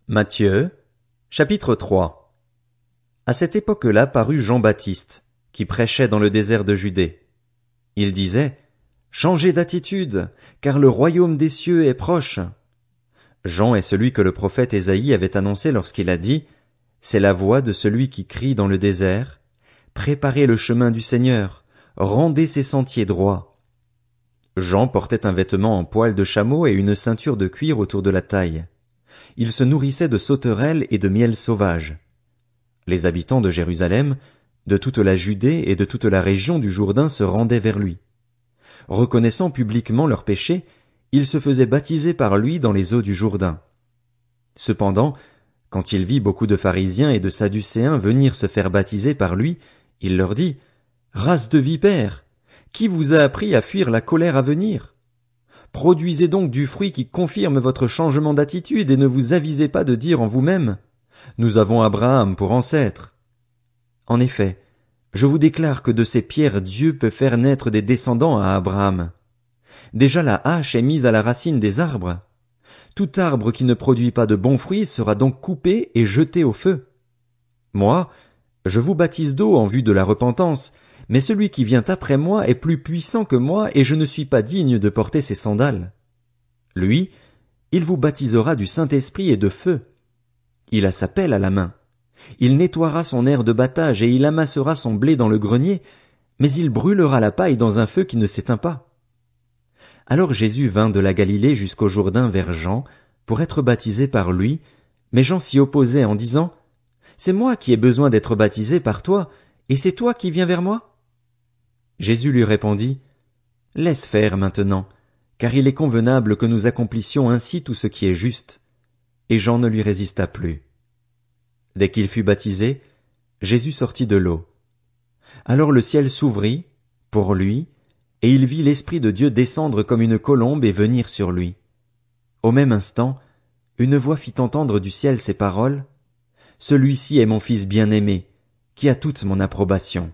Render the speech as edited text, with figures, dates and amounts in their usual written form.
Matthieu, chapitre 3. À cette époque-là parut Jean-Baptiste, qui prêchait dans le désert de Judée. Il disait, Changez d'attitude, car le royaume des cieux est proche. Jean est celui que le prophète Ésaïe avait annoncé lorsqu'il a dit, C'est la voix de celui qui crie dans le désert, Préparez le chemin du Seigneur, rendez ses sentiers droits. Jean portait un vêtement en poil de chameau et une ceinture de cuir autour de la taille. Il se nourrissait de sauterelles et de miel sauvage. Les habitants de Jérusalem, de toute la Judée et de toute la région du Jourdain se rendaient vers lui. Reconnaissant publiquement leurs péchés, ils se faisaient baptiser par lui dans les eaux du Jourdain. Cependant, quand il vit beaucoup de pharisiens et de sadducéens venir se faire baptiser par lui, il leur dit, Race de vipères! Qui vous a appris à fuir la colère à venir? Produisez donc du fruit qui confirme votre changement d'attitude et ne vous avisez pas de dire en vous-même, Nous avons Abraham pour ancêtre. En effet, je vous déclare que de ces pierres Dieu peut faire naître des descendants à Abraham. Déjà la hache est mise à la racine des arbres. Tout arbre qui ne produit pas de bons fruits sera donc coupé et jeté au feu. Moi, je vous baptise d'eau en vue de la repentance, mais celui qui vient après moi est plus puissant que moi et je ne suis pas digne de porter ses sandales. Lui, il vous baptisera du Saint-Esprit et de feu. Il a sa pelle à la main. Il nettoiera son aire de battage et il amassera son blé dans le grenier, mais il brûlera la paille dans un feu qui ne s'éteint pas. Alors Jésus vint de la Galilée jusqu'au Jourdain vers Jean, pour être baptisé par lui, mais Jean s'y opposait en disant, C'est moi qui ai besoin d'être baptisé par toi, et c'est toi qui viens vers moi? Jésus lui répondit, Laisse faire maintenant, car il est convenable que nous accomplissions ainsi tout ce qui est juste. Et Jean ne lui résista plus. Dès qu'il fut baptisé, Jésus sortit de l'eau. Alors le ciel s'ouvrit, pour lui, et il vit l'Esprit de Dieu descendre comme une colombe et venir sur lui. Au même instant, une voix fit entendre du ciel ces paroles, Celui-ci est mon Fils bien-aimé, qui a toute mon approbation.